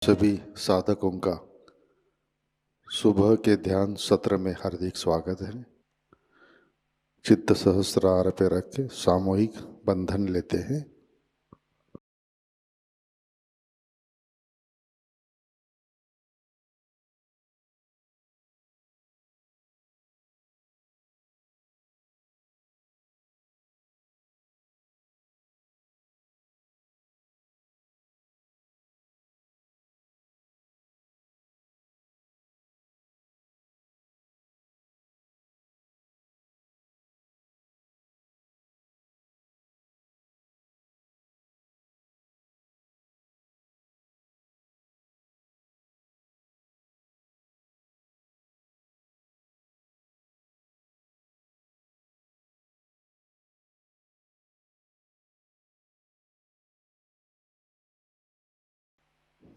सभी साधकों का सुबह के ध्यान सत्र में हार्दिक स्वागत है। चित्त सहस्रार पे रख के सामूहिक बंधन लेते हैं।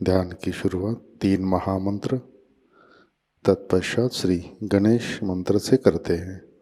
ध्यान की शुरुआत 3 महामंत्र तत्पश्चात श्री गणेश मंत्र से करते हैं।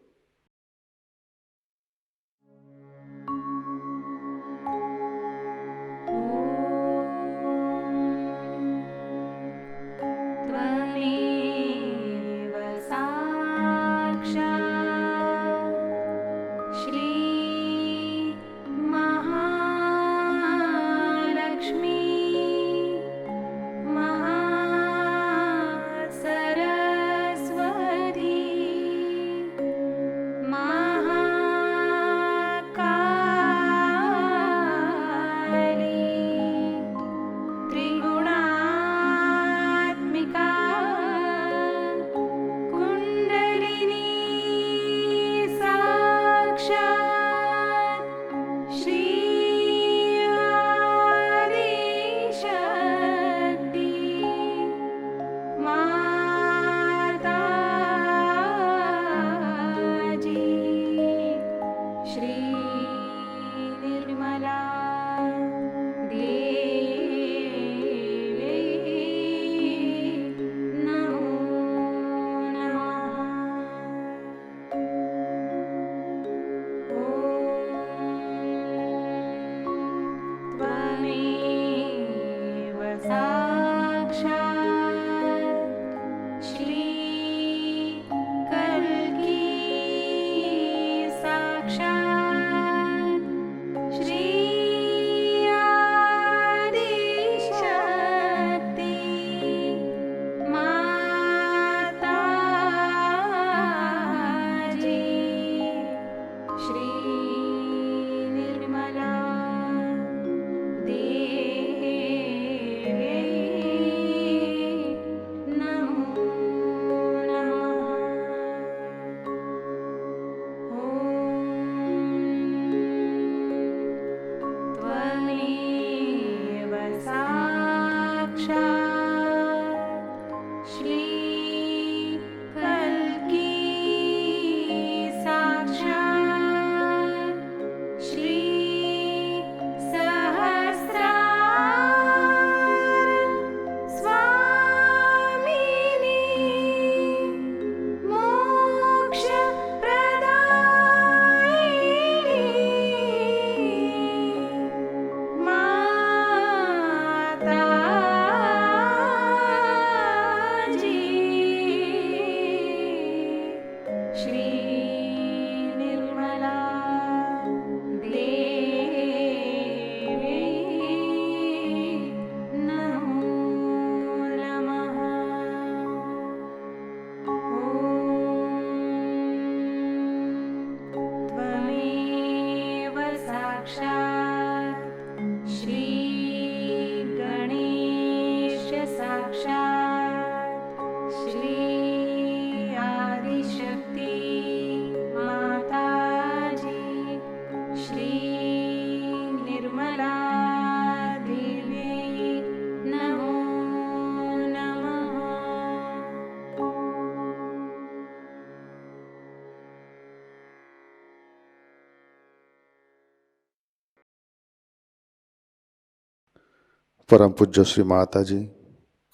परम पूज्य श्री माता जी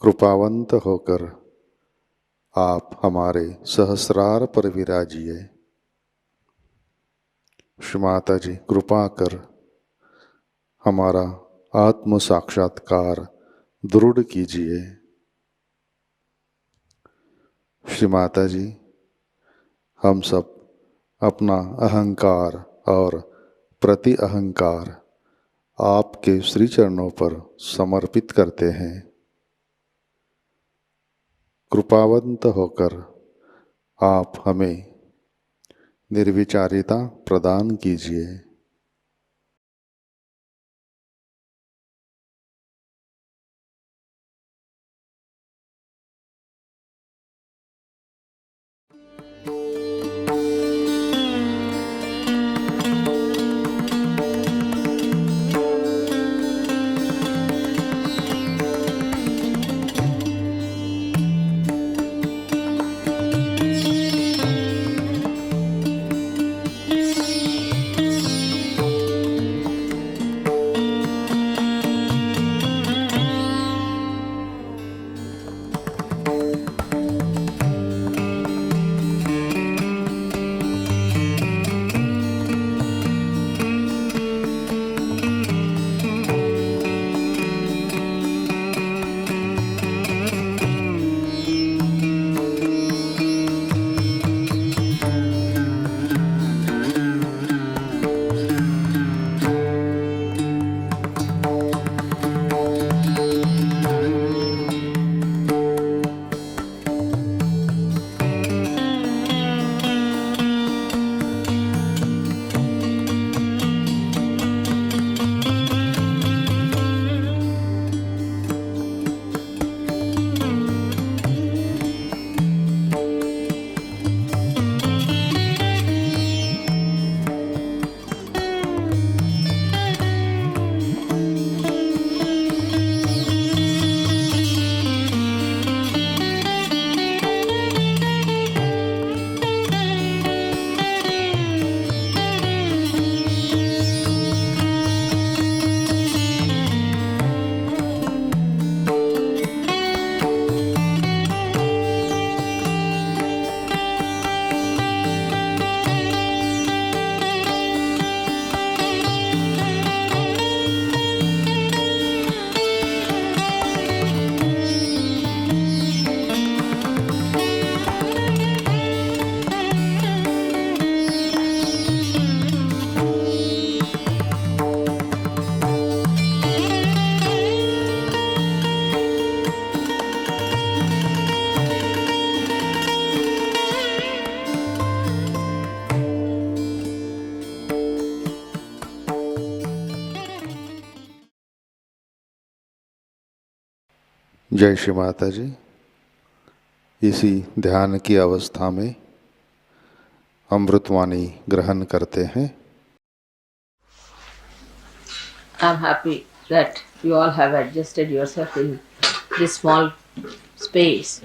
कृपावंत होकर आप हमारे सहस्रार पर विराजिए। श्री माता जी कृपा कर हमारा आत्म साक्षात्कार दृढ़ कीजिए। श्री माता जी हम सब अपना अहंकार और प्रति अहंकार आपके श्री चरणों पर समर्पित करते हैं। कृपावंत होकर आप हमें निर्विचारिता प्रदान कीजिए। जय श्री माता जी। इसी ध्यान की अवस्था में अमृतवाणी ग्रहण करते हैं। I'm happy that you all have adjusted yourself in this small space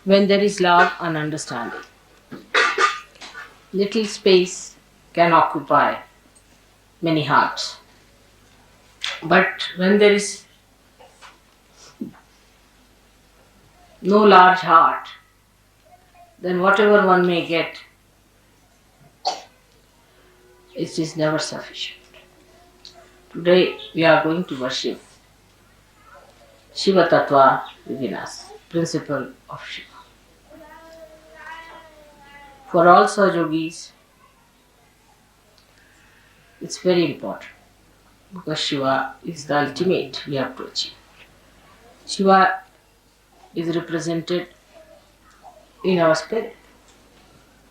when there is love and understanding. Little space can occupy many hearts. But when there is no large heart, then whatever one may get, it is never sufficient. Today we are going to worship Shiva Tattva within us, principle of Shiva. For all Sahajogis, it's very important because Shiva is the ultimate we have to achieve. Shiva is represented in our spirit.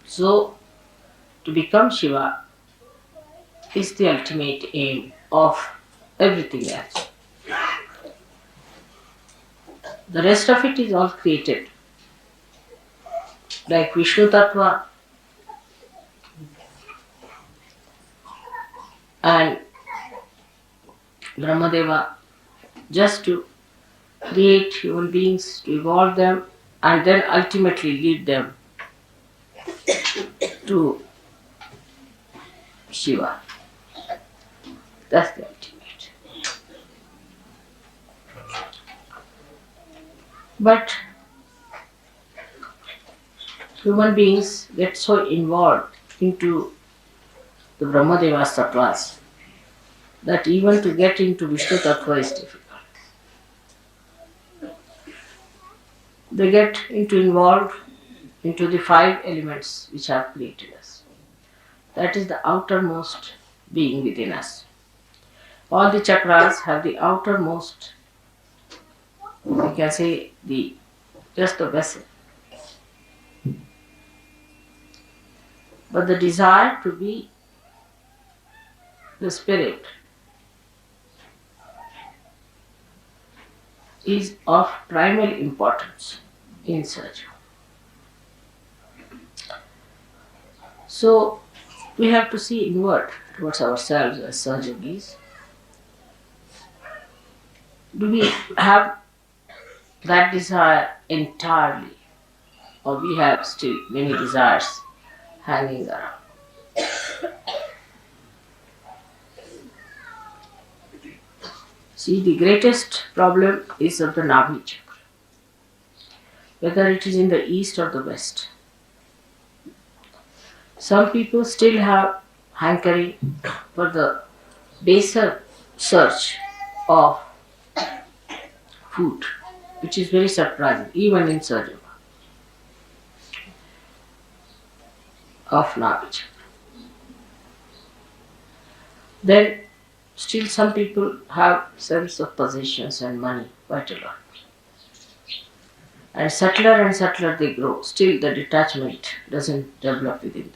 So, to become Shiva is the ultimate aim of everything else. The rest of it is all created. Like Vishnu Tattva and Brahmadeva, just to create human beings, to evolve them, and then ultimately lead them to Shiva. That's the ultimate. But human beings get so involved into the Brahmadevas tattvas that even to get into Vishnu tattva is difficult. They get involved into the five elements which have created us. That is the outermost being within us. All the chakras have the outermost, we can say, just the vessel. But the desire to be the spirit is of primal importance in Sahaja. So we have to see inward towards ourselves as Sahajogis. Do we have that desire entirely, or we have still many desires hanging around? See, the greatest problem is of the Nabhi chakra, whether it is in the east or the west. Some people still have hankering for the baser search of food, which is very surprising, even in Sahaja of Nabhi chakra. Then still some people have sense of possessions and money quite a lot. And subtler they grow. Still the detachment doesn't develop within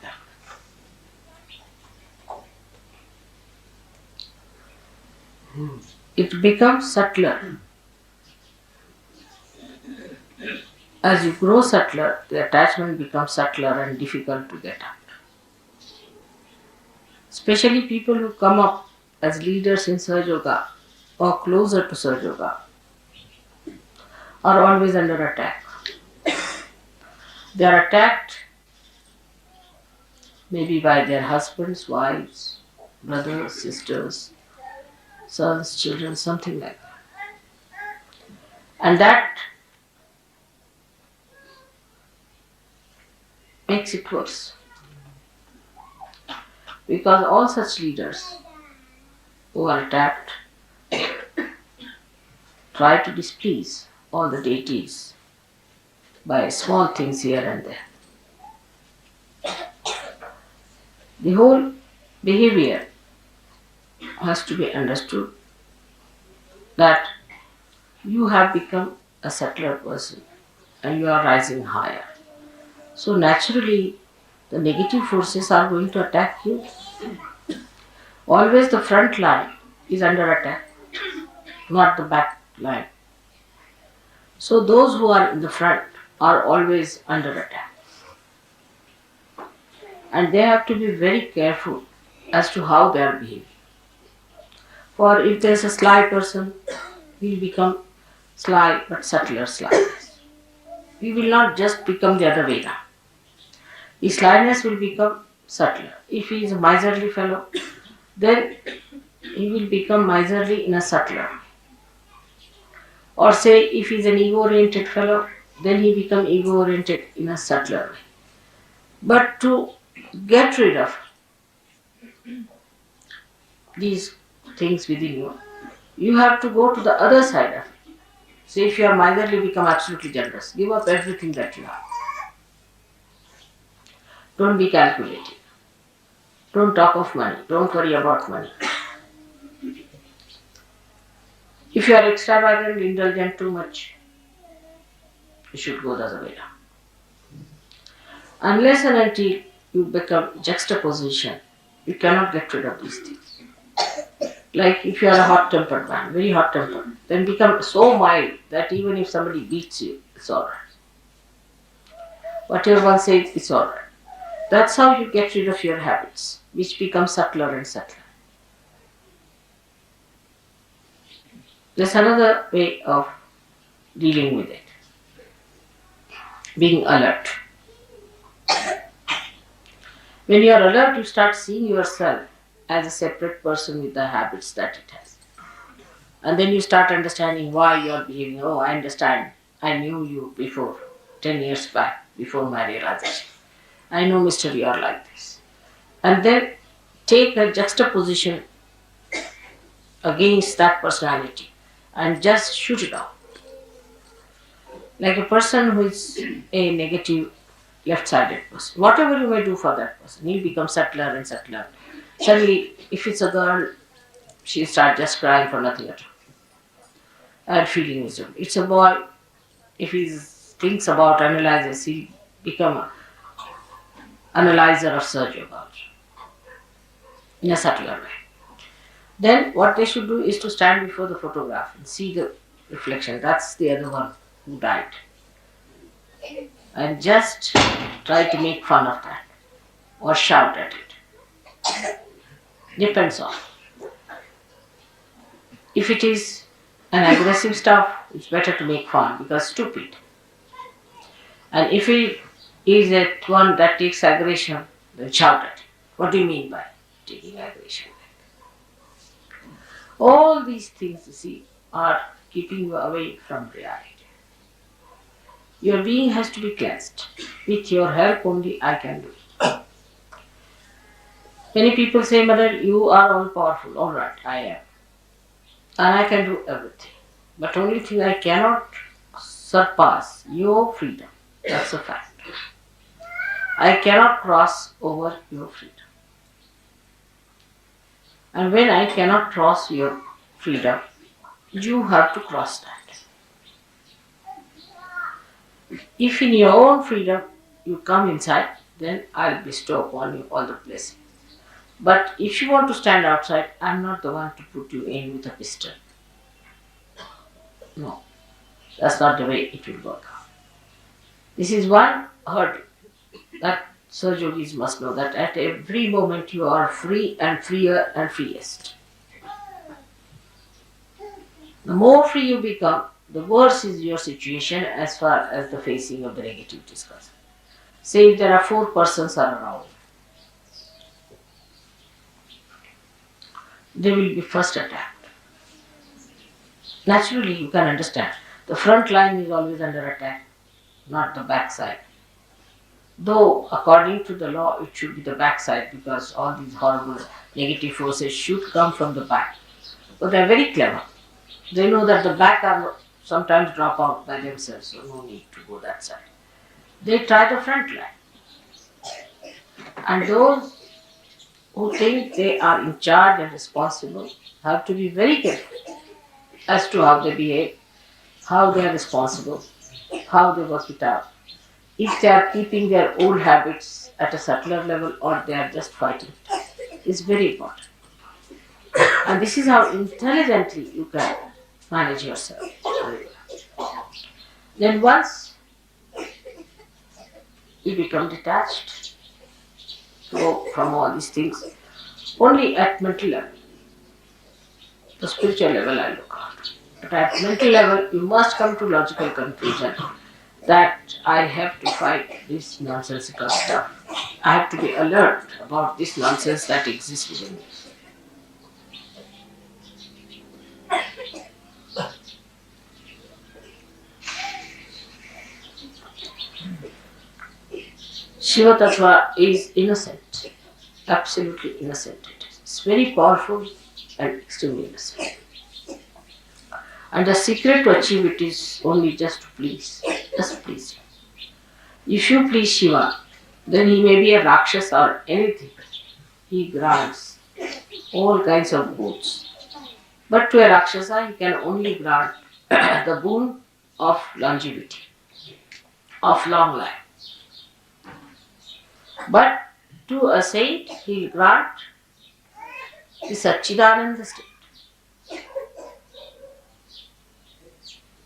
them. It becomes subtler. As you grow subtler, the attachment becomes subtler and difficult to get out. Especially people who come up as leaders in Sahaja or closer to Sahaja are always under attack. They are attacked maybe by their husbands, wives, brothers, sisters, sons, children, something like that. And that makes it worse. Because all such leaders who are attacked try to displease all the deities by small things here and there. The whole behavior has to be understood that you have become a subtler person and you are rising higher. So naturally, the negative forces are going to attack you. Always the front line is under attack, not the back line. So those who are in the front are always under attack. And they have to be very careful as to how they are behaving. For if there is a sly person, we will become sly but subtler slyness. We will not just become the other way now. His slyness will become subtler. If he is a miserly fellow, then he will become miserly in a subtler. Or say if he is an ego-oriented fellow, then he becomes ego-oriented in a subtler way. But to get rid of these things within you, you have to go to the other side of it. Say if you are miserly, become absolutely generous. Give up everything that you have. Don't be calculating. Don't talk of money. Don't worry about money. If you are extravagant, indulgent too much, you should go the other way down. Unless and until you become juxtaposition, you cannot get rid of these things. Like if you are a hot-tempered man, very hot-tempered, then become so mild that even if somebody beats you, it's alright. Whatever one says, it's alright. That's how you get rid of your habits, which become subtler and subtler. There's another way of dealing with it. Being alert. When you are alert, you start seeing yourself as a separate person with the habits that it has. And then you start understanding why you are behaving. Oh, I understand. I knew you before, 10 years back. before my realization. I know, Mr. You are like this. And then take a juxtaposition against that personality and just shoot it out. Like a person who is a negative, left-sided person. Whatever you may do for that person, he'll become subtler and subtler. Suddenly, if it's a girl, she'll start just crying for nothing at all and feeling miserable. It's a boy, if he thinks about analyzes, he'll become an analyzer of Sahajayoga in a subtler way. Then what they should do is to stand before the photograph and see the reflection. That's the other one who died. And just try to make fun of that or shout at it. Depends on. If it is an aggressive stuff, it's better to make fun because stupid. And if it is at one that takes aggression, then shout at it. What do you mean by taking aggression? All these things, you see, are keeping you away from reality. Your being has to be cleansed. With your help only I can do it. Many people say, Mother, you are all powerful. All right, I am. And I can do everything. But only thing I cannot surpass your freedom. That's a fact. I cannot cross over your freedom. And when I cannot cross your freedom, you have to cross that. If in your own freedom you come inside, then I'll bestow upon you all the blessings. But if you want to stand outside, I'm not the one to put you in with a pistol. No, that's not the way it will work out. This is one hurdle that Sahajogis must know, that at every moment you are free and freer and freest. The more free you become, the worse is your situation as far as the facing of the negativity is concerned. Say if there are 4 persons around, they will be first attacked. Naturally, you can understand. The front line is always under attack, not the back side. Though, according to the law, it should be the back side because all these horrible negative forces should come from the back. But they are very clever. They know that the back are sometimes drop out by themselves, so no need to go that side. They try the front line. And those who think they are in charge and responsible have to be very careful as to how they behave, how they are responsible, how they work it out. If they are keeping their old habits at a subtler level or they are just fighting, it's very important. And this is how intelligently you can manage yourself. Then once you become detached from all these things, only at mental level, the spiritual level I look at. But at mental level, you must come to logical conclusion that I have to fight this nonsensical stuff. I have to be alert about this nonsense that exists within me. Shiva Tattva is innocent, absolutely innocent. It's very powerful and extremely innocent. And the secret to achieve it is only just to please, just please him. If you please Shiva, then he may be a Rakshasa or anything. He grants all kinds of boons. But to a Rakshasa, he can only grant the boon of longevity, of long life. But to a saint, he will grant the Satchidananda state.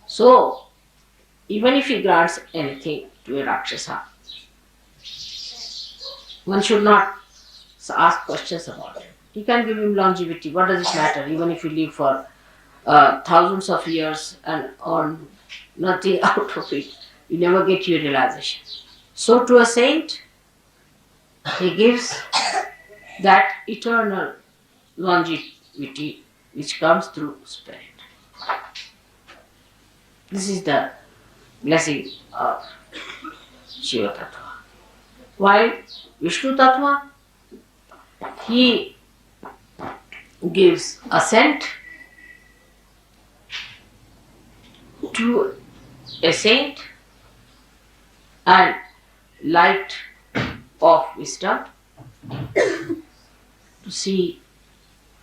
So, even if he grants anything to a Rakshasa, one should not ask questions about it. He can give him longevity. What does it matter? Even if you live for thousands of years and earn nothing out of it, you never get your realization. So to a saint, he gives that eternal longevity which comes through spirit. This is the blessing of Shiva Tattva. While Vishnu Tattva, he gives assent to a saint and light of wisdom to see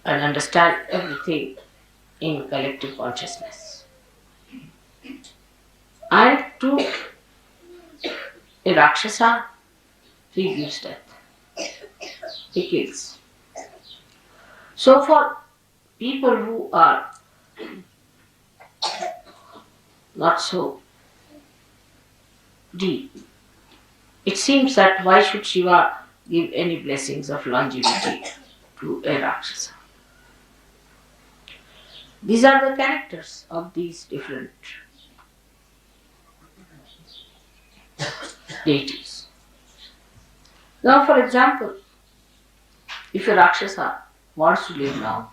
and understand everything in collective consciousness. And to a Rakshasa, he gives death. He kills. So for people who are not so deep, it seems that why should Shiva give any blessings of longevity to a Rakshasa? These are the characters of these different deities. Now, for example, if a Rakshasa wants to live now,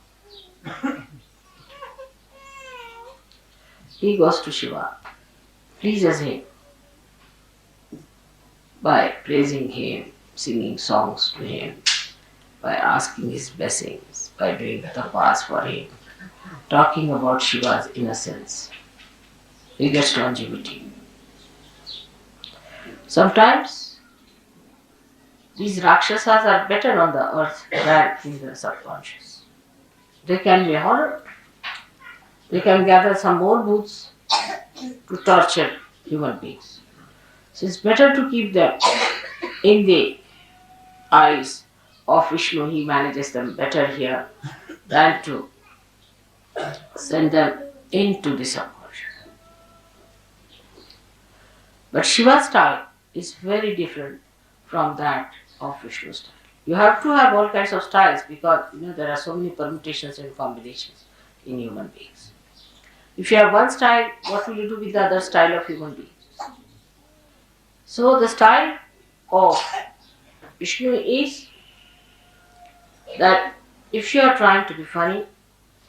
he goes to Shiva, pleases him by praising him, singing songs to him, by asking his blessings, by doing tapas for him, talking about Shiva's innocence. He gets longevity. Sometimes these Rakshasas are better on the earth than in the subconscious. They can be horror. They can gather some more booths to torture human beings. So it's better to keep them in the eyes of Vishnu. He manages them better here than to send them into the subconscious. But Shiva's style is very different from that of Vishnu's style. You have to have all kinds of styles because there are so many permutations and combinations in human beings. If you have one style, what will you do with the other style of human beings? So the style of Vishnu is that if you are trying to be funny,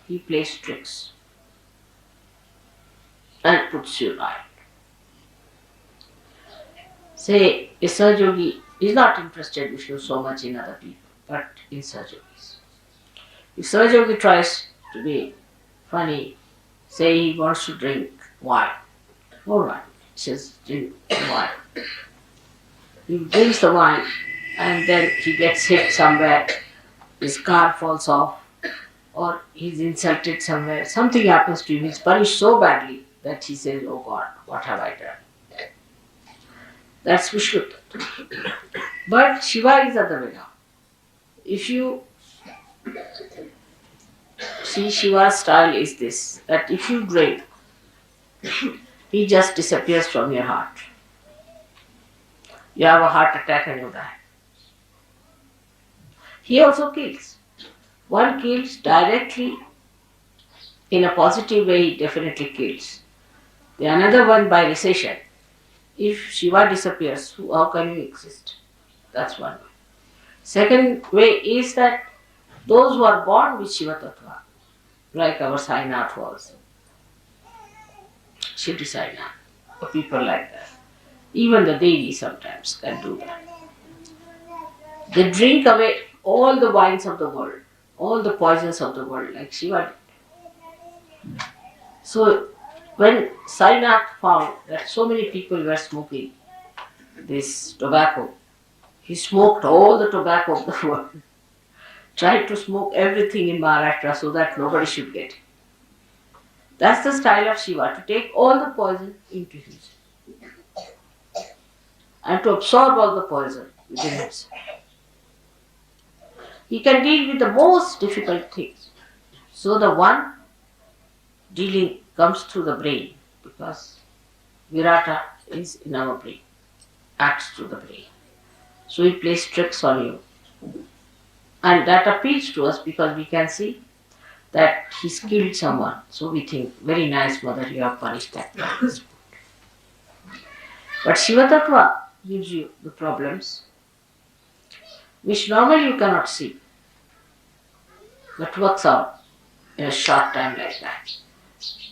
he plays tricks and puts you right. Say, a Sahajayogi is not interested Vishnu so much in other people, but in Sahajayogis. If Sahajayogi tries to be funny, say he wants to drink wine. Alright, he says drink wine. He drinks the wine and then he gets hit somewhere, his car falls off, or he's insulted somewhere. Something happens to him, he's punished so badly that he says, oh God, what have I done? That's Vishnu. But Shiva is other way around. If you see, Shiva's style is this, that if you drink, he just disappears from your heart. You have a heart attack and you die. He also kills. One kills directly in a positive way, he definitely kills. The another one by recession. If Shiva disappears, how can you exist? That's one way. Second way is that those who are born with Shiva Tattva, like our Sainath was, Shri Sainath, or people like that. Even the Devi sometimes can do that. They drink away all the wines of the world, all the poisons of the world, like Shiva did. So, when Sainath found that so many people were smoking this tobacco, he smoked all the tobacco of the world, tried to smoke everything in Maharashtra so that nobody should get it. That's the style of Shiva, to take all the poison into himself and to absorb all the poison within himself. He can deal with the most difficult things. So the one dealing comes through the brain, because Virata is in our brain, acts through the brain. So he plays tricks on you. And that appeals to us because we can see that he's killed someone. So we think, very nice mother, you have punished that person. But Shiva Tattva gives you the problems which normally you cannot see, but works out in a short time like that.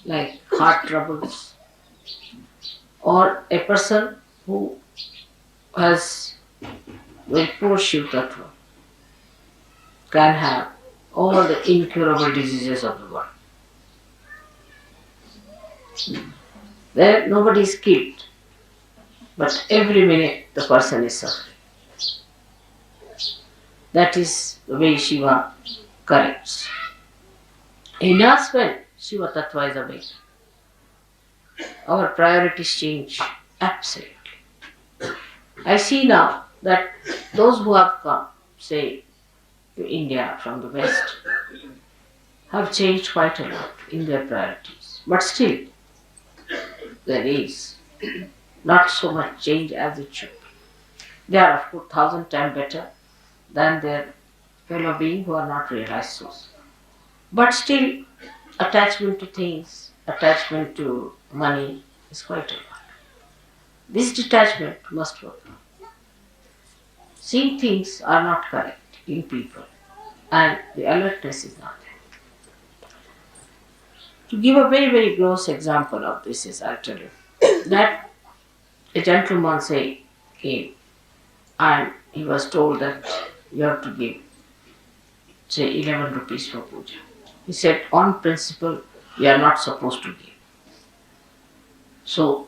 Like heart troubles, or a person who as the poor Shiv Tattva can have all the incurable diseases of the world. There nobody is killed, but every minute the person is suffering. That is the way Shiva corrects. In us, when Shiva Tattva is awake, our priorities change absolutely. I see now that those who have come, say, to India from the West, have changed quite a lot in their priorities. But still, there is not so much change as it should be. They are, of course, 1,000 times better than their fellow beings who are not realized souls. But still, attachment to things, attachment to money is quite a lot. This detachment must work. Seeing things are not correct in people, and the alertness is not there. To give a very, very gross example of this is, I'll tell you, that a gentleman came and he was told that you have to give, say, 11 rupees for puja. He said, on principle, you are not supposed to give. So,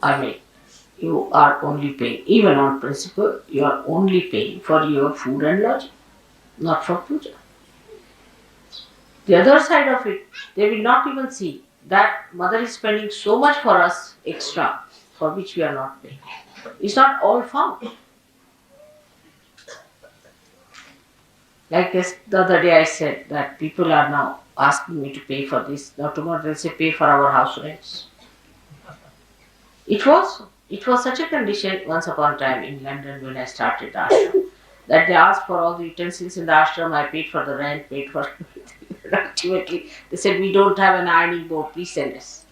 you are only paying, even on principle, you are only paying for your food and lodging, not for puja. The other side of it, they will not even see that mother is spending so much for us extra, for which we are not paying. It's not all found. Like this, the other day I said that people are now asking me to pay for this. Now tomorrow they'll say pay for our house rents. It was such a condition once upon a time in London when I started the ashram, that they asked for all the utensils in the ashram, I paid for the rent, paid for ultimately they said we don't have an ironing board, please send us.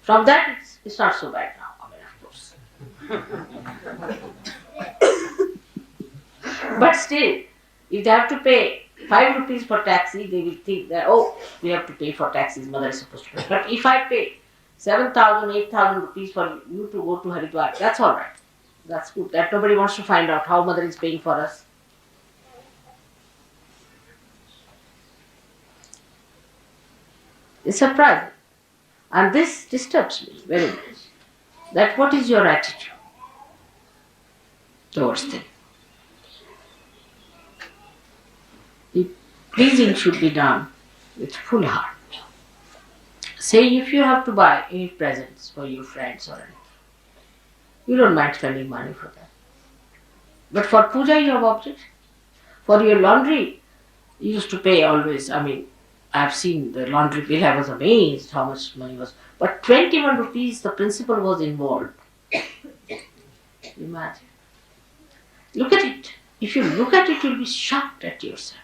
From that it's not so bad now, of course. But still, if they have to pay 5 rupees for taxi, they will think that, oh, we have to pay for taxis, mother is supposed to pay. But if I pay 7,000, 8,000 rupees for you to go to Haridwar, that's all right. That's good. That nobody wants to find out how mother is paying for us. It's surprising. And this disturbs me very much. That what is your attitude towards them? The pleasing should be done with full heart. Say if you have to buy any presents for your friends or anything, you don't mind spending money for that. But for puja you have object. For your laundry, you used to pay always. I've seen the laundry bill, I was amazed how much money was. But 21 rupees, the principal was involved. Imagine. Look at it. If you look at it, you'll be shocked at yourself.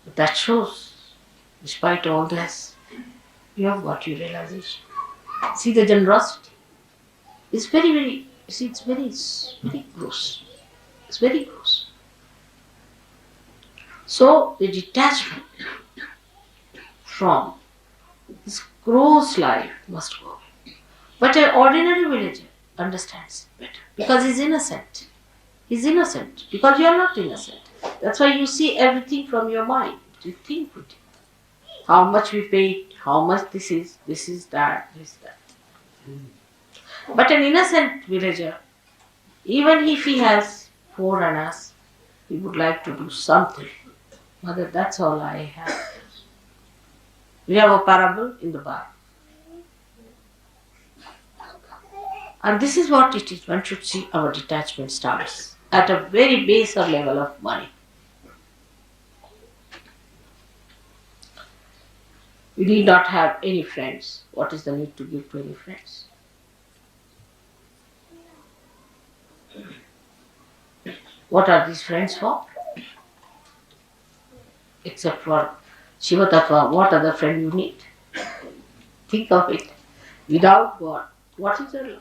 But that shows, despite all this, you have got your realization. See the generosity. It's very gross. It's very gross. So the detachment from this gross life must go. But an ordinary villager understands it better because he's innocent. He's innocent because you are not innocent. That's why you see everything from your mind. You think with it. How much we paid, how much this is that, this, that. But an innocent villager, even if he has 4 annas, he would like to do something. Mother, that's all I have. We have a parable in the Bible. And this is what it is. One should see our detachment starts at a very baser level of money. You need not have any friends. What is the need to give to any friends? What are these friends for? Except for Shiva Tattva, what other friend you need? Think of it. Without God, what is your life?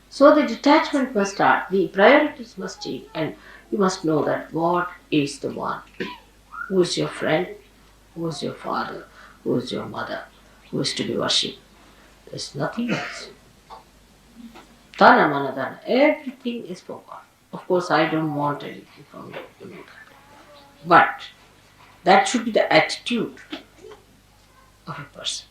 So the detachment must start, the priorities must change, and you must know that God is the one who is your friend, who is your father, who is your mother, who is to be worshipped. There's nothing else. Dana mana dana. Everything is for God. Of course, I don't want anything from you, you know that. But that should be the attitude of a person.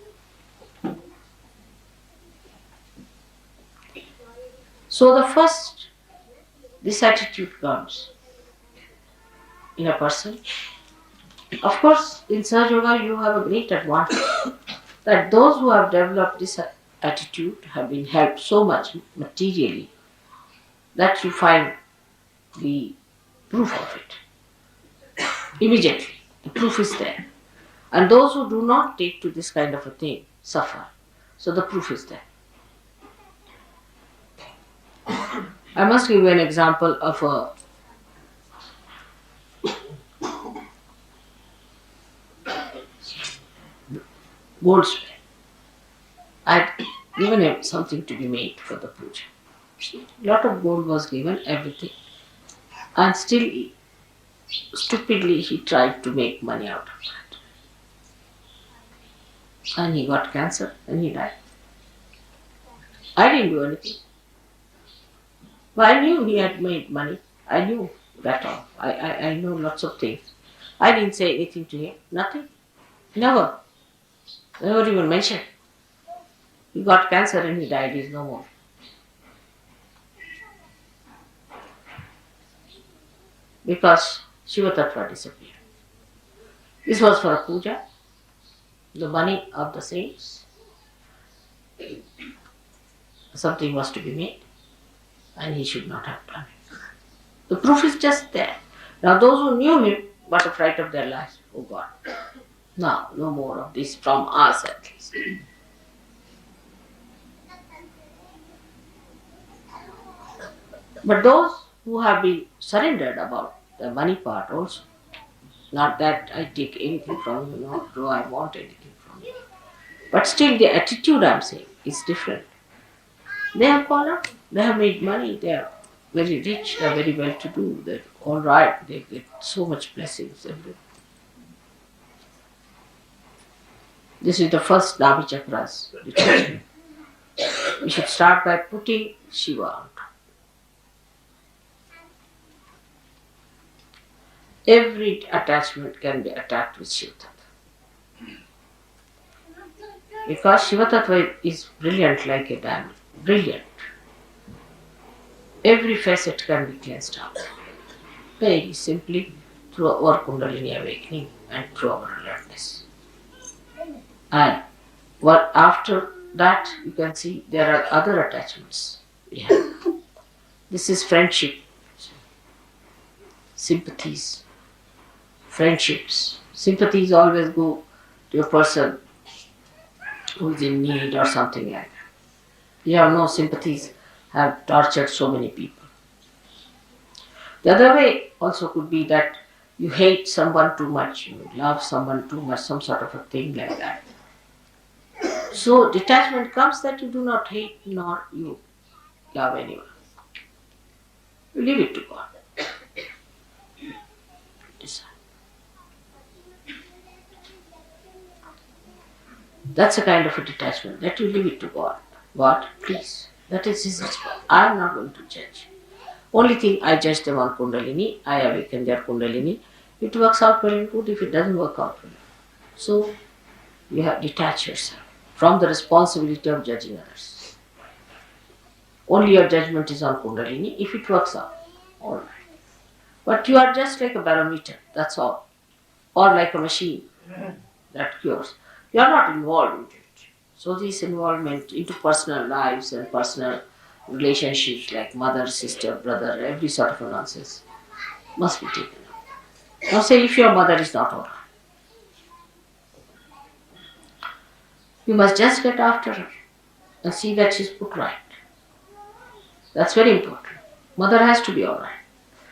So the first, this attitude comes in a person. Of course, in Sahajayoga you have a great advantage that those who have developed this attitude have been helped so much materially that you find the proof of it immediately. The proof is there. And those who do not take to this kind of a thing suffer. So the proof is there. I must give you an example of a goldsmith. I had given him something to be made for the puja. A lot of gold was given, everything. And still, stupidly, he tried to make money out of that. And he got cancer and he died. I didn't do anything. But I knew he had made money. I knew that all. I know lots of things. I didn't say anything to him. Nothing. Never. Never even mentioned. He got cancer and he died. He's no more. Because Shiva Tattva disappeared. This was for a puja. The money of the saints. Something was to be made. And he should not have done it. The proof is just there. Now those who knew him got a fright of their lives. Oh God. Now, no more of this from us at least. But those who have been surrendered about the money part also, not that I take anything from you, nor do I want anything from you. But still the attitude I'm saying is different. They have gone up, they have made money, they are very rich, they are very well to do, they're all right, they get so much blessings. This is the first Nabi Chakras detachment. We should start by putting Shiva on top. Every attachment can be attacked with Shiva Tattva. Because Shiva Tattva is brilliant like a diamond. Brilliant. Every facet can be cleansed out. Very simply through our Kundalini awakening and through our alertness. And after that, you can see there are other attachments we have. This is friendship, sympathies, friendships. Sympathies always go to a person who is in need or something like that. You have no sympathies, have tortured so many people. The other way also could be that you hate someone too much, you love someone too much, some sort of a thing like that. So detachment comes that you do not hate nor you love anyone. You leave it to God. Decide. That's a kind of a detachment, that you leave it to God. God, please. That is His response. I am not going to judge. Only thing, I judge them on Kundalini, I awaken their Kundalini. It works out well and good, if it doesn't work out well. So, you have detached yourself from the responsibility of judging others. Only your judgment is on Kundalini, if it works out, all right. But you are just like a barometer, that's all. Or like a machine that cures. You are not involved in it. So this involvement into personal lives and personal relationships like mother, sister, brother, every sort of a nonsense must be taken out. Now say if your mother is not alright, you must just get after her and see that she's put right. That's very important. Mother has to be alright.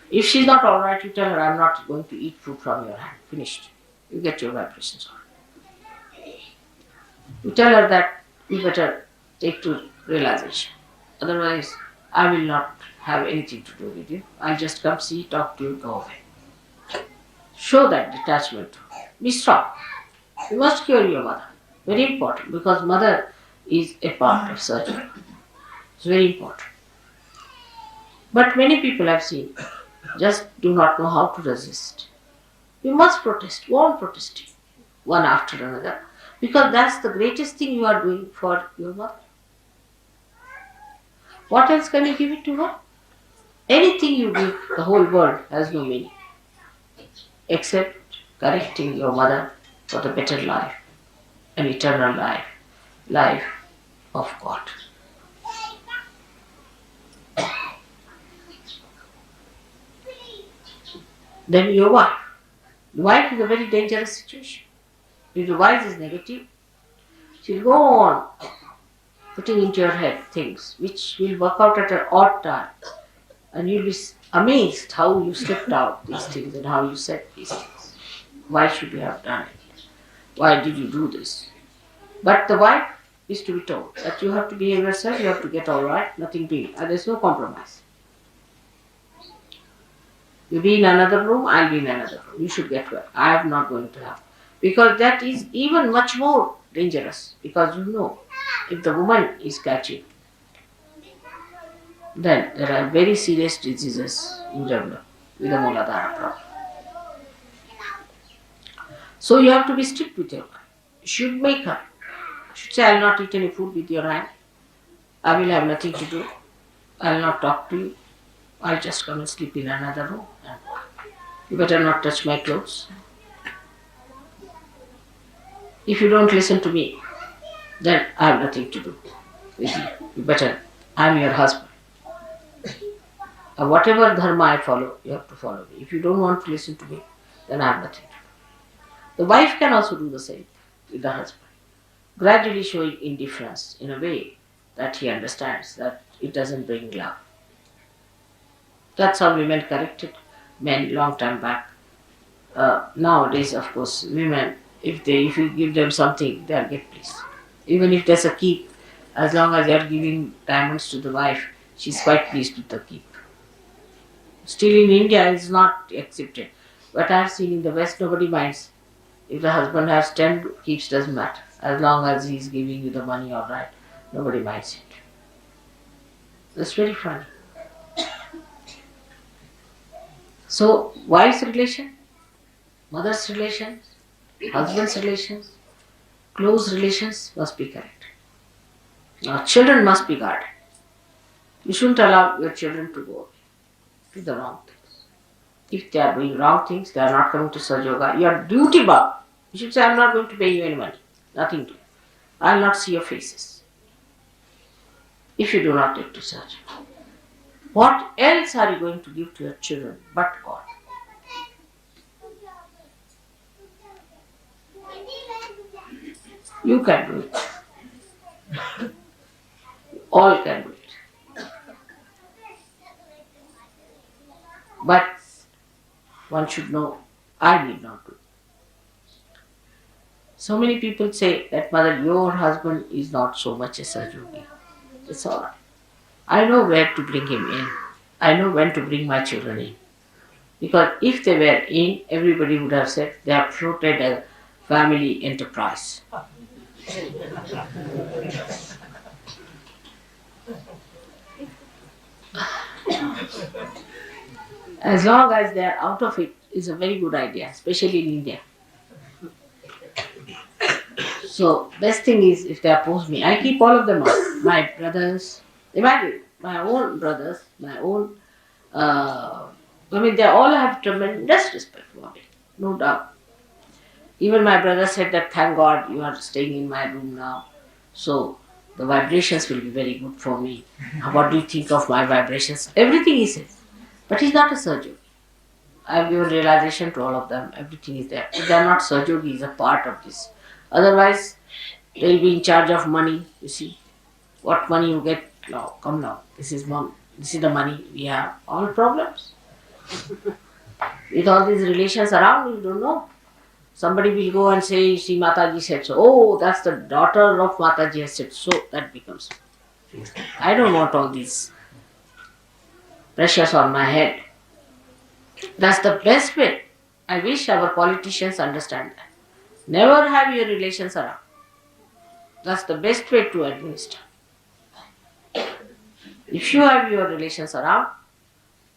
If she's not alright, you tell her, I'm not going to eat food from your hand. Finished. You get your vibrations on. You tell her that you better take to realization. Otherwise, I will not have anything to do with you. I'll just come see, talk to you, go away. Show that detachment. Be strong. You must cure your mother. Very important, because mother is a part of surgery. It's very important. But many people I've seen just do not know how to resist. You must protest, go on protesting, one after another, because that's the greatest thing you are doing for your mother. What else can you give it to her? Anything you give the whole world has no meaning except correcting your mother for the better life, an eternal life, life of God. Then your wife. The wife is a very dangerous situation. If the wife is negative, she'll go on putting into your head things which will work out at an odd time. And you'll be amazed how you slipped out these things and how you said these things. Why should you have done it? Why did you do this? But the wife is to be told that you have to behave yourself, you have to get all right, nothing doing. There's no compromise. You be in another room, I'll be in another room. You should get well. I am not going to have. Because that is even much more dangerous. Because you know, if the woman is catching, then there are very serious diseases you develop with the Mooladhara problem. So you have to be strict with your wife. You should make her. You should say, I will not eat any food with your hand. I will have nothing to do. I will not talk to you. I'll just come and sleep in another room. You better not touch my clothes. If you don't listen to me, then I have nothing to do with you. You better, I'm your husband. And whatever dharma I follow, you have to follow me. If you don't want to listen to me, then I have nothing to do. The wife can also do the same with the husband, gradually showing indifference in a way that he understands that it doesn't bring love. That's how women corrected men long time back. Nowadays, of course, women, if you give them something, they'll get pleased. Even if there's a keep, as long as you're giving diamonds to the wife, she's quite pleased with the keep. Still in India, it's not accepted. But I've seen in the West, nobody minds. If the husband has 10 keeps, doesn't matter. As long as he's giving you the money, all right, nobody minds it. That's very funny. So, wife's relation, mother's relations, husband's relations, close relations must be correct. Now, children must be guarded. You shouldn't allow your children to go to the wrong things. If they are doing wrong things, they are not coming to Sahajayoga, you are duty bound. You should say, I am not going to pay you any money. Nothing to do. I will not see your faces. If you do not take to Sahajayoga. What else are you going to give to your children but God? You can do it. All can do it. But one should know, I need not do it. So many people say that, Mother, your husband is not so much a Sahajayogi. It's all right. I know where to bring him in. I know when to bring my children in. Because if they were in, everybody would have said they have floated a family enterprise. As long as they are out of it, is a very good idea, especially in India. So, best thing is if they oppose me, I keep all of them out. My brothers, imagine, my own brothers, my own, they all have tremendous respect for me, no doubt. Even my brother said that, thank God you are staying in my room now, so the vibrations will be very good for me. What do you think of my vibrations? Everything he says. But he's not a surgeon. I have given realization to all of them, everything is there. If they are not surgeon, he is a part of this. Otherwise, they will be in charge of money, you see. What money you get? Now, come now. This is the money we have. All problems. With all these relations around, you don't know. Somebody will go and say, Shri Mataji said so. Oh, that's the daughter of Mataji has said so. That becomes. I don't want all these pressures on my head. That's the best way. I wish our politicians understand that. Never have your relations around. That's the best way to administer. If you have your relations around,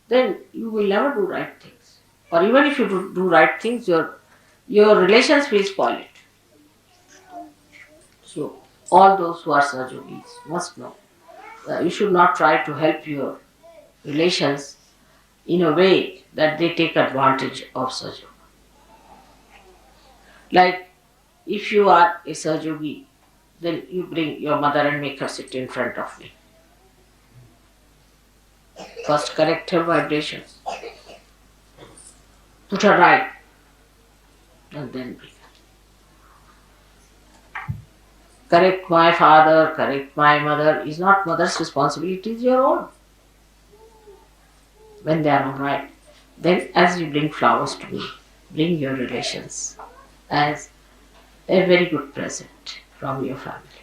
then you will never do right things. Or even if you do right things, your relations will spoil it. So all those who are Sahajogis must know that you should not try to help your relations in a way that they take advantage of Sahaja. Like if you are a Sahajogi, then you bring your mother and make her sit in front of me. First correct her vibrations, put her right, and then bring her. Correct my father, correct my mother is not mother's responsibility, it is your own. When they are all right, then as you bring flowers to me, bring your relations as a very good present from your family.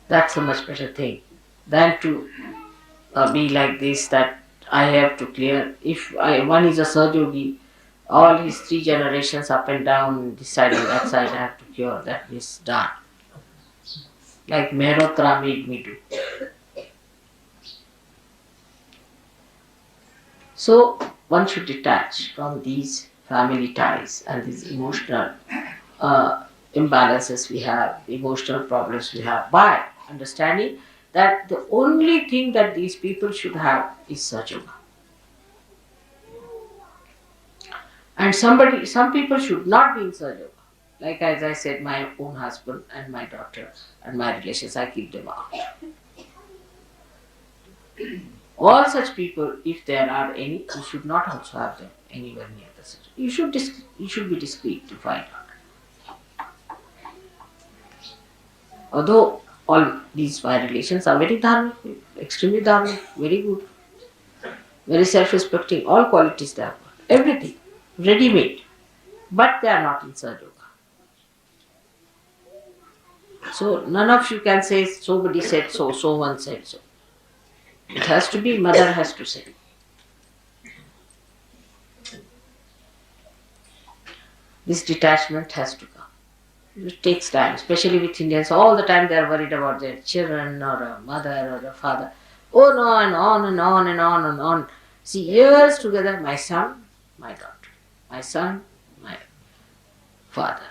That's a much better thing than to be like this that I have to clear. If one is a Sahajogi, all his 3 generations up and down, this side and that side I have to cure. That is done. Like Mehrotra made me do. So one should detach from these family ties and these emotional imbalances we have, emotional problems we have, by understanding that the only thing that these people should have is Sahajoga. And some people should not be in Sahajoga. Like as I said, my own husband and my daughter and my relations, I keep them out. All such people, if there are any, you should not also have them anywhere near the Sahajoga. You should be discreet to find out. Although all these my relations are very dharmic, extremely dharmic, very good, very self-respecting, all qualities they have got, everything, ready-made, but they are not in Sahajoga. So none of you can say somebody said so, so one said so. It has to be, mother has to say. This detachment has to come. It takes time, especially with Indians. All the time they are worried about their children or a mother or a father. Oh no, and on and on and on and on. See, years together, my son, my daughter, my son, my father.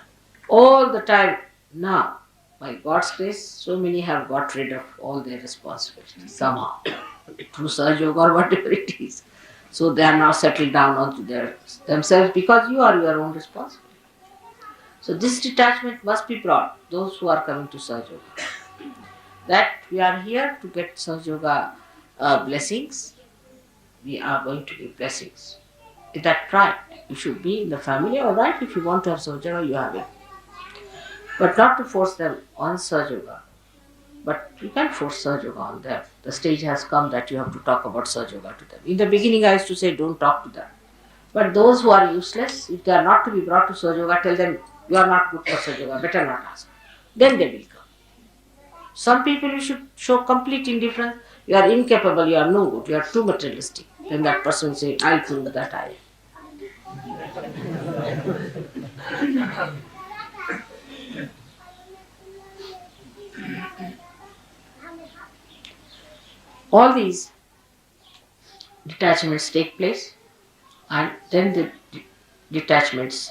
All the time now, by God's grace, so many have got rid of all their responsibilities somehow, through Sahajoga or whatever it is. So they are now settled down onto themselves because you are your own responsibility. So this detachment must be brought, those who are coming to Sahajoga. That we are here to get Sahajoga blessings, we are going to give blessings. Is that right? You should be in the family, alright, if you want to have Sahajoga, you have it. But not to force them on Sahajoga. But you can't force Sahajoga on them. The stage has come that you have to talk about Sahajoga to them. In the beginning I used to say don't talk to them. But those who are useless, if they are not to be brought to Sahajoga, tell them you are not good for Sahajoga, better not ask. Then they will come. Some people you should show complete indifference. You are incapable, you are no good, you are too materialistic. Then that person will say, I'll prove that I am. All these detachments take place, and then the detachments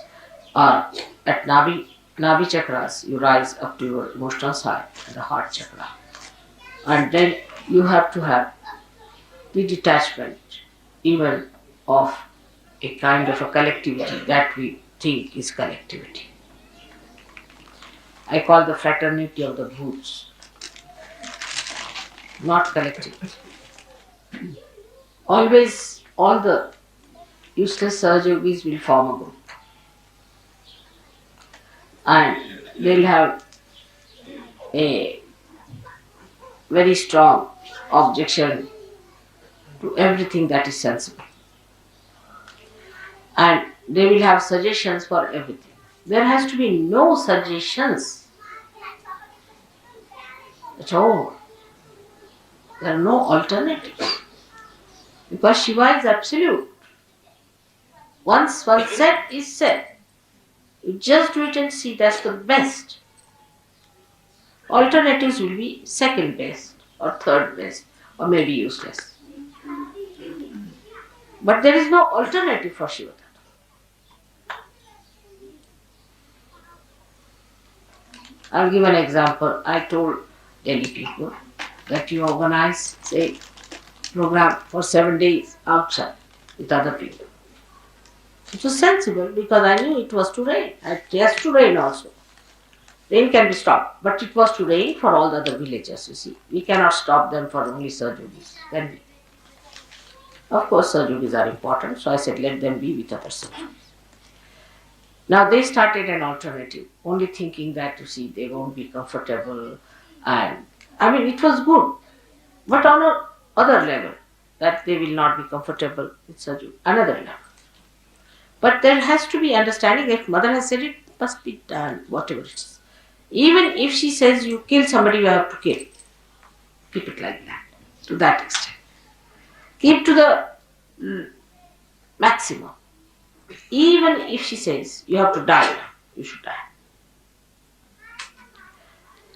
are at Nabi chakras. You rise up to your emotional side and the heart chakra, and then you have to have the detachment even of a kind of a collectivity that we think is collectivity. I call the fraternity of the bhoots, not collectivity. Always all the useless Sahajogis will form a group. And they'll have a very strong objection to everything that is sensible. And they will have suggestions for everything. There has to be no suggestions at all. There are no alternatives. Because Shiva is absolute. Once one said is said. You just do it and see, that's the best. Alternatives will be second best or third best or maybe useless. But there is no alternative for Shiva. I'll give an example. I told Delhi people that you organize, say, program for 7 days outside with other people. It was sensible because I knew it was to rain. It has to rain also. Rain can be stopped, but it was to rain for all the other villages, you see. We cannot stop them for only Sajogis, can we? Of course, Sajogis are important, so I said let them be with other Sajogis. Now they started an alternative, only thinking that, you see, they won't be comfortable. And I mean, it was good, but on a other level, that they will not be comfortable with Sajog, another level. But there has to be understanding. If mother has said it, must be done, whatever it is. Even if she says you kill somebody, you have to kill. Keep it like that, to that extent. Keep to the maximum. Even if she says you have to die, you should die.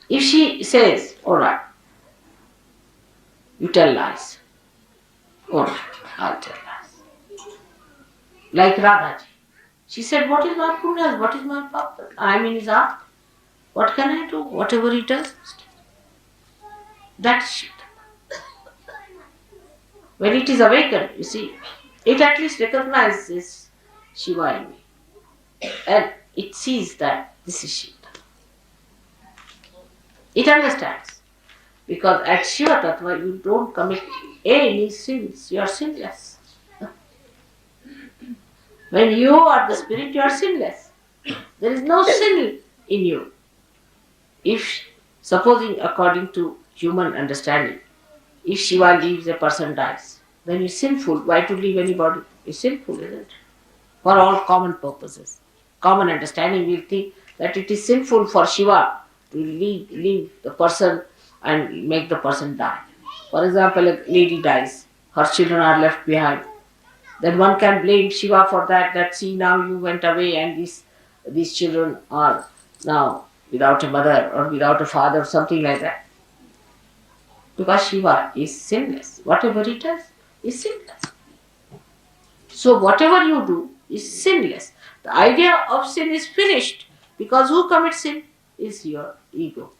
If she says, alright, you tell lies, alright, I'll tell lies. Like Radhaji. She said, what is my punya? What is my papa? I am in his heart. What can I do? Whatever he does. That's shit. When it is awakened, you see, it at least recognizes Shiva in me. And it sees that this is Shiva. It understands. Because at Shiva Tattva, you don't commit any sins. You are sinless. When you are the spirit, you are sinless. There is no sin in you. If, supposing according to human understanding, if Shiva leaves, a person dies, then it's sinful. Why to leave anybody? It's sinful, isn't it? For all common purposes. Common understanding will think that it is sinful for Shiva to leave the person and make the person die. For example, a lady dies, her children are left behind. Then one can blame Shiva for that see, now you went away and these children are now without a mother or without a father, something like that. Because Shiva is sinless. Whatever he does is sinless. So whatever you do is sinless. The idea of sin is finished because who commits sin is your ego.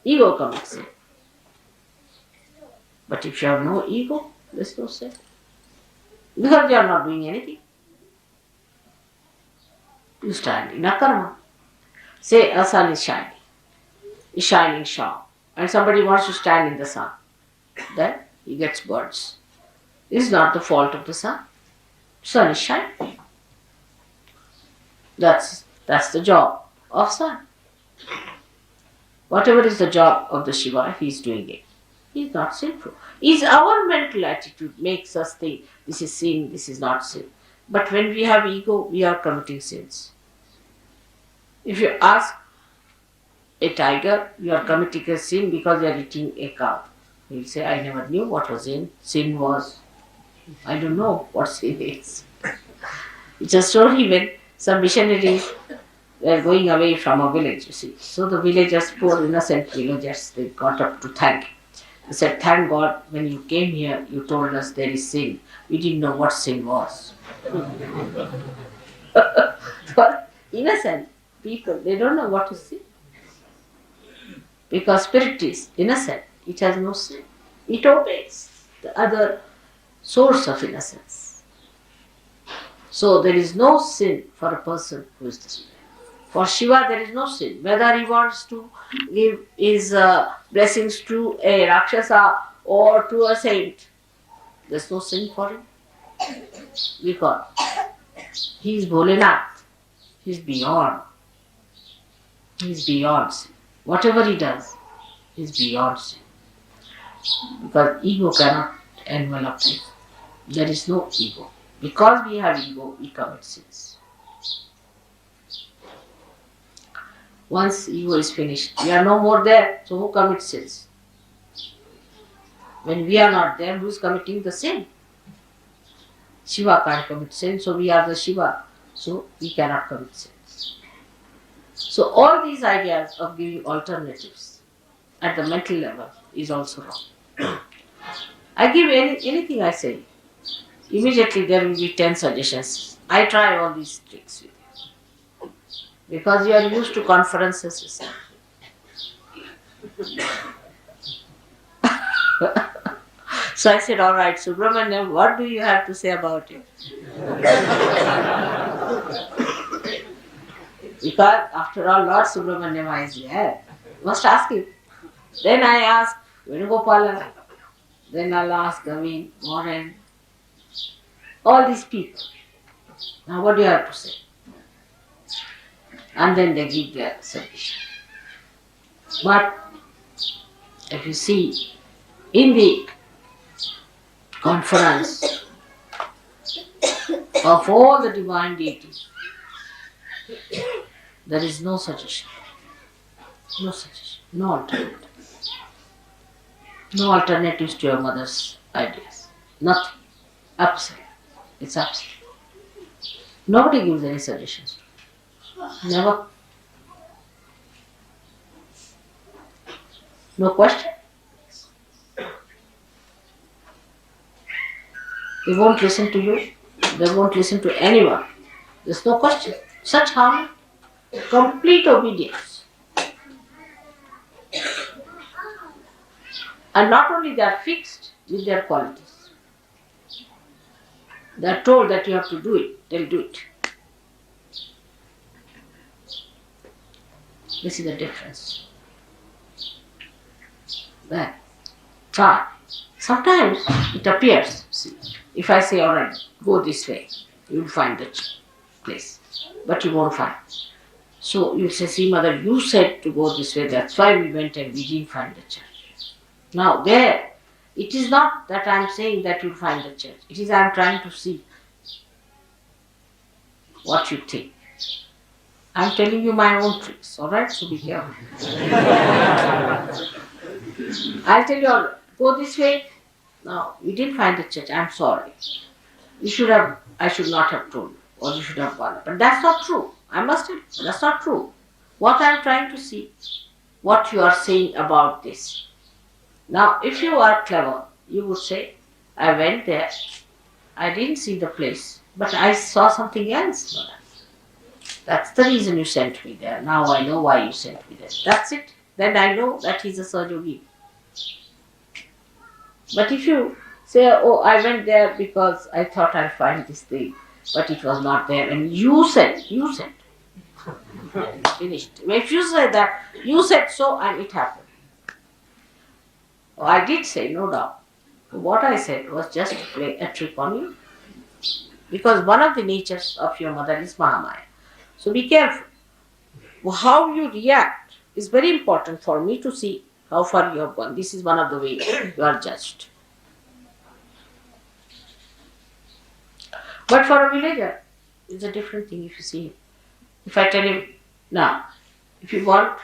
Ego commits sin. But if you have no ego, there is no sin. Because you are not doing anything. You stand in a karma. Say a sun is shining sharp, and somebody wants to stand in the sun. Then he gets birds. It's not the fault of the sun. Sun is shining. That's the job of sun. Whatever is the job of the Shiva, he is doing it. He is not sinful. It's our mental attitude makes us think this is sin, this is not sin. But when we have ego, we are committing sins. If you ask a tiger, you are committing a sin because you are eating a cow. He will say, I never knew what was sin. Sin was, I don't know what sin is. It's a story when some missionaries were going away from a village, you see. So the villagers, poor innocent villagers, they got up to thank. They said, thank God, when you came here, you told us there is sin. We didn't know what sin was. For innocent people, they don't know what is sin. Because spirit is innocent. It has no sin. It obeys the other source of innocence. So there is no sin for a person who is the spirit. For Shiva there is no sin. Whether he wants to give his blessings to a Rakshasa or to a saint, there is no sin for him. Because he is Bholenath. He is beyond. He is beyond sin. Whatever he does is beyond sin. Because ego cannot envelop him. There is no ego. Because we have ego, we commit sins. Once ego is finished, we are no more there, so who commits sins? When we are not there, who is committing the sin? Shiva can't commit sin, so we are the Shiva, so we cannot commit sins. So all these ideas of giving alternatives at the mental level is also wrong. I give anything I say, immediately there will be 10 suggestions. I try all these tricks with you. Because you are used to conferences, you see. So I said, all right, Subramanyam, what do you have to say about it? Because after all, Lord Subramanyam is there. Must ask him. Then I ask Venugopala. Then I'll ask Gavin, Warren, all these people. Now what do you have to say? And then they give their submission. But if you see, in the conference of all the divine deities, there is no suggestion. No suggestion. No alternative. No alternatives to your mother's ideas. Nothing. Absolute. It's absolute. Nobody gives any suggestions. Never. No question. They won't listen to you. They won't listen to anyone. There's no question. Such harmony. Complete obedience. And not only they are fixed with their qualities. They are told that you have to do it. They'll do it. This is the difference. That try. Sometimes it appears. See, if I say, all right, go this way, you'll find the place. But you won't find. So you say, see, mother, you said to go this way, that's why we went and we didn't find the church. Now there, it is not that I am saying that you'll find the church. It is I am trying to see what you think. I am telling you my own tricks, alright? So be careful. I'll tell you, all right, go this way. No, we didn't find the church. I'm sorry. I should not have told you, or you should have gone. But that's not true. I must tell you, that's not true. What I'm trying to see, what you are saying about this. Now, if you are clever, you would say, I went there, I didn't see the place, but I saw something else. That's the reason you sent me there. Now I know why you sent me there. That's it. Then I know that he's a Sahajayogi. But if you say, oh, I went there because I thought I'd find this thing, but it was not there, and you said, finished. If you say that, you said so and it happened. Oh, I did say, no doubt. What I said was just to play a trick on you. Because one of the natures of your mother is Mahamaya. So be careful. How you react is very important for me to see how far you have gone. This is one of the ways you are judged. But for a villager, it's a different thing if you see him. If I tell him, now, if you want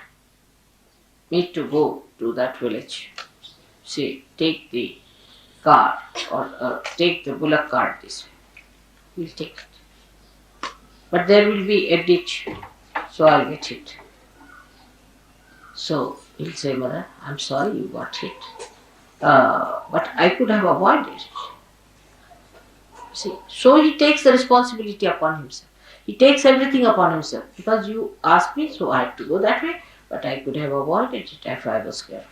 me to go to that village, say, take the car or take the bullock cart this way, he'll take it. But there will be a ditch, so I'll get hit. So he'll say, Mother, I'm sorry you got hit, but I could have avoided it. See, so he takes the responsibility upon himself. He takes everything upon himself. Because you asked me, so I had to go that way, but I could have avoided it if I was careful.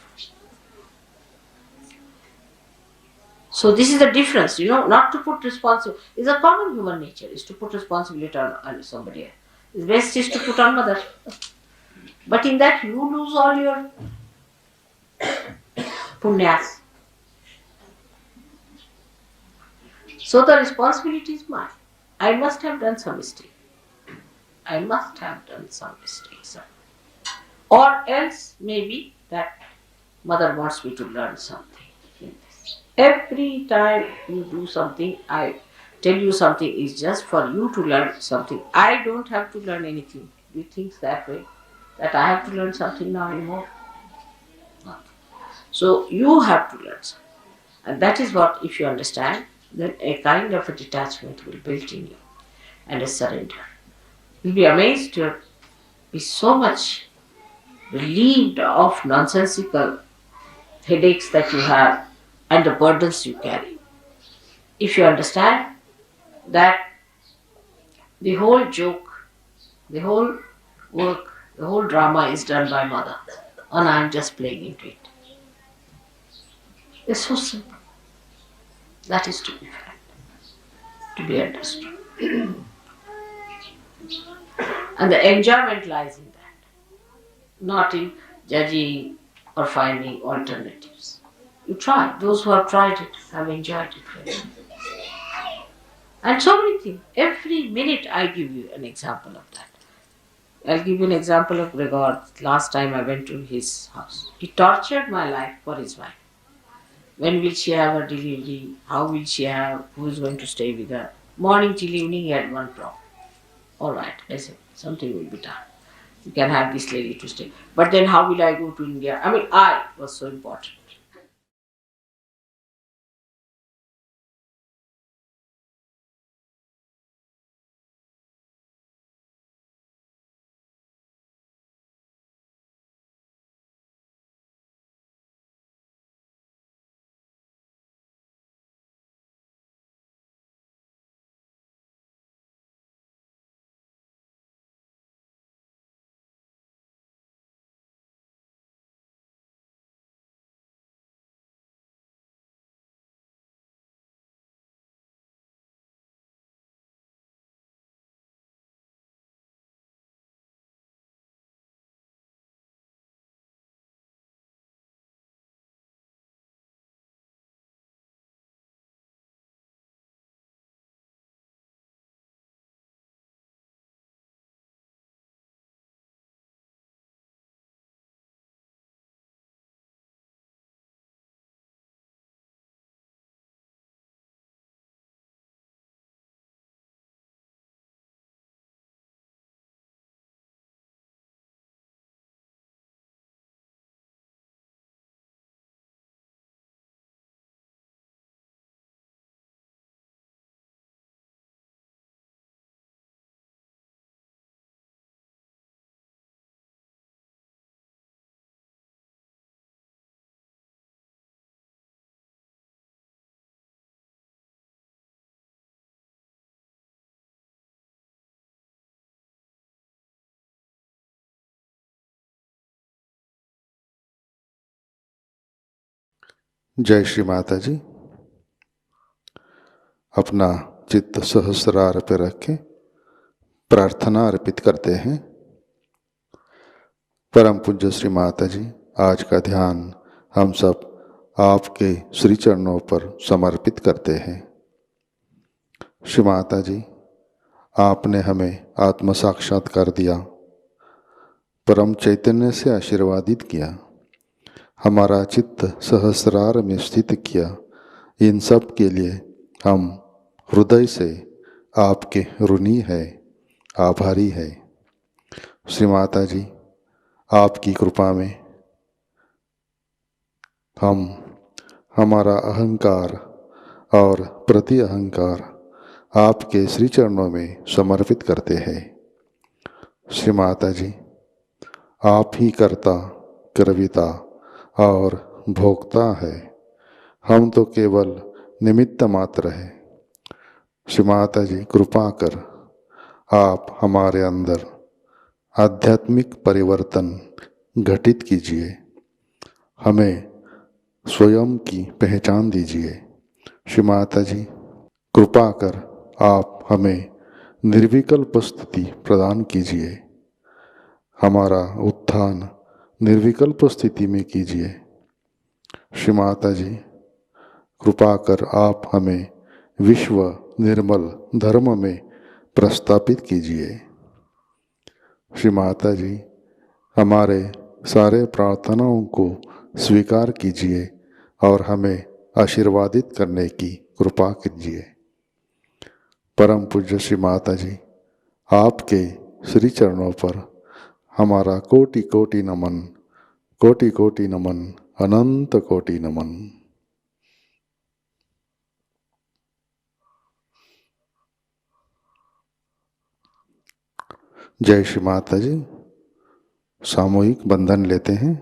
So this is the difference, not to put responsibility. It's a common human nature, is to put responsibility on somebody else. The best is to put on mother. But in that you lose all your punyas. So the responsibility is mine. I must have done some mistake. Or else maybe that mother wants me to learn something in this. Every time you do something, I tell you something is just for you to learn something. I don't have to learn anything. You think that way? That I have to learn something now anymore? Nothing. So you have to learn something. And that is what, if you understand, then a kind of a detachment will build in you and a surrender. You'll be amazed your be so much relieved of nonsensical headaches that you have and the burdens you carry. If you understand that the whole joke, the whole work, the whole drama is done by mother, and I am just playing into it. It's so simple. That is to be felt, to be understood. And the enjoyment lies in that, not in judging or finding alternatives. You try. Those who have tried it have enjoyed it very much. And so many things. Every minute I give you an example of that. I'll give you an example of Gregor. Last time I went to his house. He tortured my life for his wife. When will she have her delivery? How will she have? Who is going to stay with her? Morning till evening he had one problem. All right, I said, something will be done. You can have this lady to stay. But then how will I go to India? I mean, I was so important. जय श्री माता जी। अपना चित्त सहस्रार पे रखें, प्रार्थना अर्पित करते हैं। परम पूज्य श्री माता जी, आज का ध्यान हम सब आपके श्री चरणों पर समर्पित करते हैं। श्री माता जी, आपने हमें आत्म साक्षात्कार दिया, परम चैतन्य से आशीर्वादित किया, हमारा चित्त सहस्रार में स्थित किया। इन सब के लिए हम हृदय से आपके ऋणी है, आभारी है। श्री माता जी, आपकी कृपा में हम हमारा अहंकार और प्रति अहंकार आपके श्री चरणों में समर्पित करते हैं। श्री माता जी, आप ही कर्ता, कर्विता और भोक्ता है, हम तो केवल निमित्त मात्र है। श्री माता जी, कृपा कर आप हमारे अंदर आध्यात्मिक परिवर्तन घटित कीजिए, हमें स्वयं की पहचान दीजिए। श्री माता जी, कृपा कर आप हमें निर्विकल्प स्थिति प्रदान कीजिए, हमारा उत्थान निर्विकल्प स्थिति में कीजिए। श्री माता जी, कृपा कर आप हमें विश्व निर्मल धर्म में प्रस्थापित कीजिए। श्री माता जी, हमारे सारे प्रार्थनाओं को स्वीकार कीजिए और हमें आशीर्वादित करने की कृपा कीजिए। परम पूज्य श्री माता जी, आपके श्री चरणों पर हमारा कोटि कोटि नमन, कोटि कोटि नमन, अनंत कोटि नमन। जय श्री माता जी। सामूहिक बंधन लेते हैं।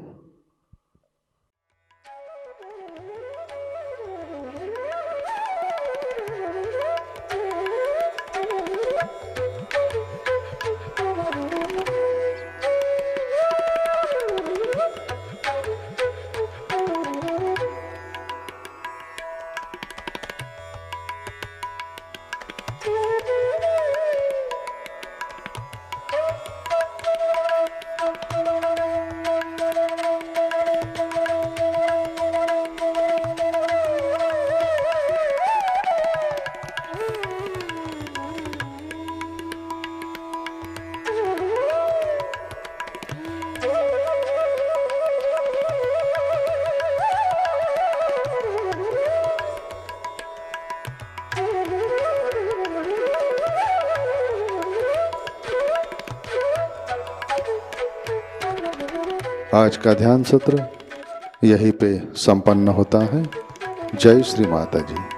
आज का ध्यान सत्र यहीं पे संपन्न होता है। जय श्री माता जी।